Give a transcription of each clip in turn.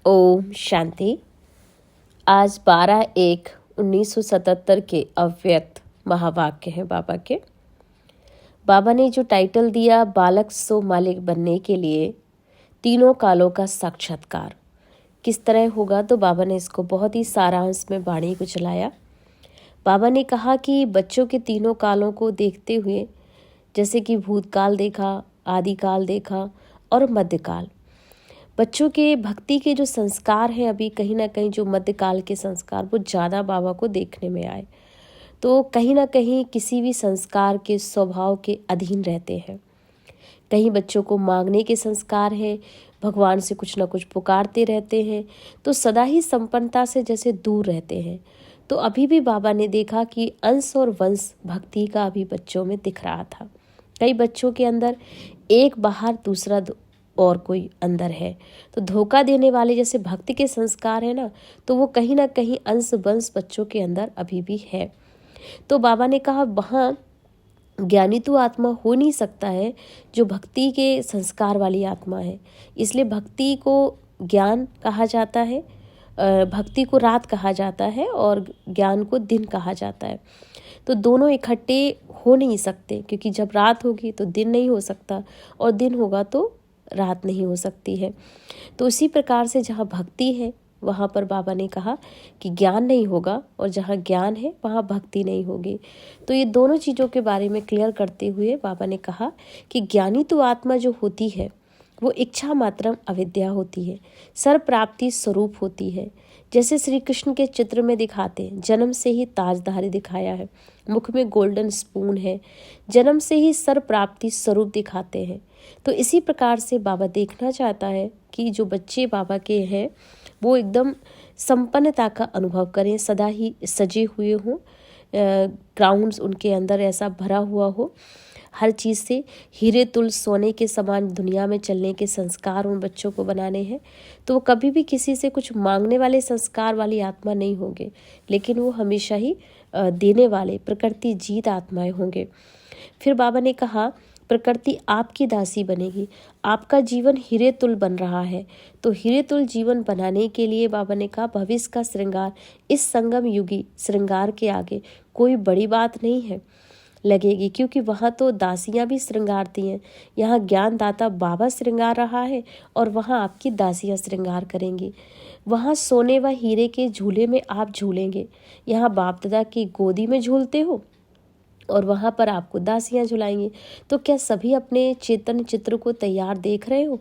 ओम शांति। आज 12/1/1977 के अव्यक्त महावाक्य हैं बाबा के। बाबा ने जो टाइटल दिया, बालक सो मालिक बनने के लिए तीनों कालों का साक्षात्कार किस तरह होगा, तो बाबा ने इसको बहुत ही सारांश में वाणी को चलाया। बाबा ने कहा कि बच्चों के तीनों कालों को देखते हुए, जैसे कि भूतकाल देखा, आदिकाल देखा और मध्यकाल, बच्चों के भक्ति के जो संस्कार हैं अभी कहीं ना कहीं जो मध्यकाल के संस्कार वो ज़्यादा बाबा को देखने में आए, तो कहीं ना कहीं किसी भी संस्कार के स्वभाव के अधीन रहते हैं। कहीं बच्चों को मांगने के संस्कार हैं, भगवान से कुछ ना कुछ पुकारते रहते हैं, तो सदा ही संपन्नता से जैसे दूर रहते हैं। तो अभी भी बाबा ने देखा कि अंश और वंश भक्ति का अभी बच्चों में दिख रहा था। कई बच्चों के अंदर एक बाहर दूसरा और कोई अंदर है, तो धोखा देने वाले जैसे भक्ति के संस्कार है ना, तो वो कहीं ना कहीं अंश वंश बच्चों के अंदर अभी भी है। तो बाबा ने कहा वहाँ ज्ञानी तो आत्मा हो नहीं सकता है जो भक्ति के संस्कार वाली आत्मा है। इसलिए भक्ति को ज्ञान कहा जाता है, भक्ति को रात कहा जाता है और ज्ञान को दिन कहा जाता है। तो दोनों इकट्ठे हो नहीं सकते, क्योंकि जब रात होगी तो दिन नहीं हो सकता और दिन होगा तो रात नहीं हो सकती है। तो उसी प्रकार से जहाँ भक्ति है वहाँ पर बाबा ने कहा कि ज्ञान नहीं होगा, और जहाँ ज्ञान है वहाँ भक्ति नहीं होगी। तो ये दोनों चीज़ों के बारे में क्लियर करते हुए बाबा ने कहा कि ज्ञानी तो आत्मा जो होती है वो इच्छा मात्रम अविद्या होती है, सर्व प्राप्ति स्वरूप होती है। जैसे श्री कृष्ण के चित्र में दिखाते हैं, जन्म से ही ताजधारी दिखाया है, मुख में गोल्डन स्पून है, जन्म से ही सर्व प्राप्ति स्वरूप दिखाते हैं। तो इसी प्रकार से बाबा देखना चाहता है कि जो बच्चे बाबा के हैं वो एकदम संपन्नता का अनुभव करें, सदा ही सजे हुए हों, ग्राउंड्स उनके अंदर ऐसा भरा हुआ हो, हर चीज़ से हीरे तुल सोने के समान दुनिया में चलने के संस्कार उन बच्चों को बनाने हैं। तो वो कभी भी किसी से कुछ मांगने वाले संस्कार वाली आत्मा नहीं होंगे, लेकिन वो हमेशा ही देने वाले प्रकृति जीत आत्माएं होंगे। फिर बाबा ने कहा प्रकृति आपकी दासी बनेगी, आपका जीवन हीरे तुल बन रहा है। तो हीरे तुल जीवन बनाने के लिए बाबा ने कहा भविष्य का श्रृंगार इस संगम युगी श्रृंगार के आगे कोई बड़ी बात नहीं है लगेगी, क्योंकि वहाँ तो दासियाँ भी श्रृंगारती हैं। यहाँ ज्ञानदाता बाबा श्रृंगार रहा है और वहाँ आपकी दासियाँ श्रृंगार करेंगी। वहाँ सोने व हीरे के झूले में आप झूलेंगे, यहाँ बाप दादा की गोदी में झूलते हो और वहाँ पर आपको दासियाँ झुलाएंगी। तो क्या सभी अपने चेतन चित्र को तैयार देख रहे हो?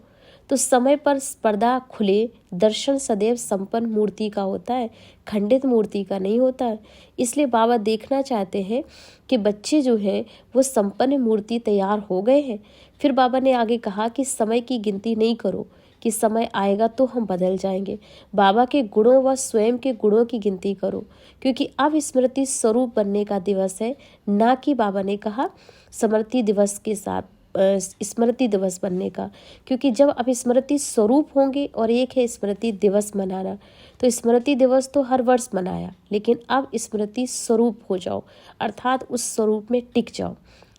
तो समय पर पर्दा खुले, दर्शन सदैव संपन्न मूर्ति का होता है, खंडित मूर्ति का नहीं होता है। इसलिए बाबा देखना चाहते हैं कि बच्चे जो है वो संपन्न मूर्ति तैयार हो गए हैं। फिर बाबा ने आगे कहा कि समय की गिनती नहीं करो कि समय आएगा तो हम बदल जाएंगे, बाबा के गुणों व स्वयं के गुणों की गिनती करो, क्योंकि अब स्मृति स्वरूप बनने का दिवस है, ना कि बाबा ने कहा स्मृति दिवस के साथ स्मृति दिवस बनने का। क्योंकि जब अब स्मृति स्वरूप होंगे और एक है स्मृति दिवस मनाना, तो स्मृति दिवस तो हर वर्ष मनाया, लेकिन अब स्मृति स्वरूप हो जाओ, अर्थात उस स्वरूप में टिक जाओ।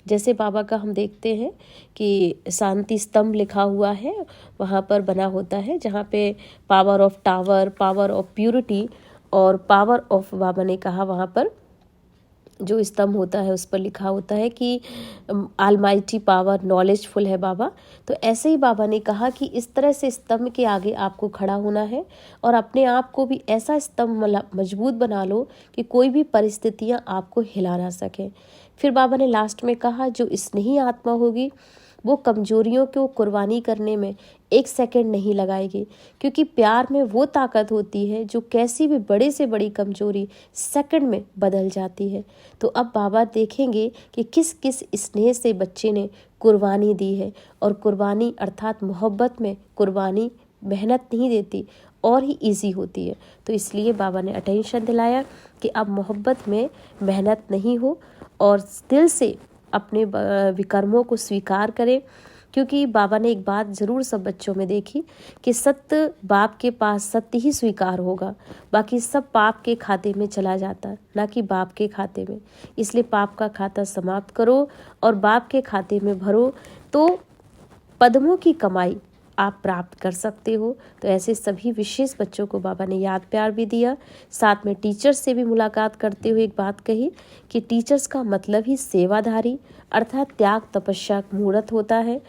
जैसे बाबा का हम देखते हैं कि शांति स्तंभ लिखा हुआ है, वहाँ पर बना होता है, जहाँ पे power of tower, power of purity और पावर ऑफ, बाबा ने कहा वहाँ पर जो स्तंभ होता है उस पर लिखा होता है कि ऑलमाइटी पावर, नॉलेजफुल है बाबा। तो ऐसे ही बाबा ने कहा कि इस तरह से स्तंभ के आगे आपको खड़ा होना है और अपने आप को भी ऐसा स्तंभ मजबूत बना लो कि कोई भी परिस्थितियां आपको हिला ना सके। फिर बाबा ने लास्ट में कहा जो स्नेही आत्मा होगी वो कमजोरियों को कुर्बानी करने में एक सेकंड नहीं लगाएगी, क्योंकि प्यार में वो ताकत होती है जो कैसी भी बड़े से बड़ी कमजोरी सेकंड में बदल जाती है। तो अब बाबा देखेंगे कि किस किस स्नेह से बच्चे ने कुर्बानी दी है, और कुर्बानी अर्थात मोहब्बत में कुर्बानी मेहनत नहीं देती और ही ईजी होती है। तो इसलिए बाबा ने अटेंशन दिलाया कि अब मोहब्बत में मेहनत नहीं हो और दिल से अपने विकर्मों को स्वीकार करें। क्योंकि बाबा ने एक बात ज़रूर सब बच्चों में देखी कि सत्य बाप के पास सत्य ही स्वीकार होगा, बाकी सब पाप के खाते में चला जाता है, ना कि बाप के खाते में। इसलिए पाप का खाता समाप्त करो और बाप के खाते में भरो, तो पद्मों की कमाई आप प्राप्त कर सकते हो। तो ऐसे सभी विशेष बच्चों को बाबा ने याद प्यार भी दिया। साथ में टीचर्स से भी मुलाकात करते हुए एक बात कही कि टीचर्स का मतलब ही सेवाधारी अर्थात त्याग तपस्या मूर्त होता है।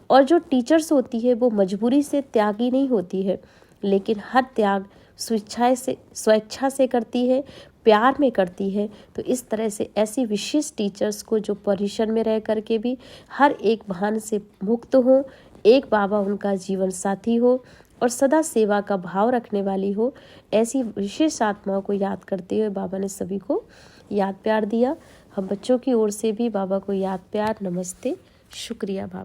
और जो टीचर्स होती है वो मजबूरी से त्यागी नहीं होती है, लेकिन हर त्याग स्वेच्छा से करती है, प्यार में करती है। तो इस तरह से ऐसी विशेष टीचर्स को जो परिसर में रह करके भी हर एक बहाने से मुक्त हो, एक बाबा उनका जीवन साथी हो और सदा सेवा का भाव रखने वाली हो, ऐसी विशेष आत्माओं को याद करते हुए बाबा ने सभी को याद प्यार दिया। हम बच्चों की ओर से भी बाबा को याद प्यार, नमस्ते, शुक्रिया बाबा।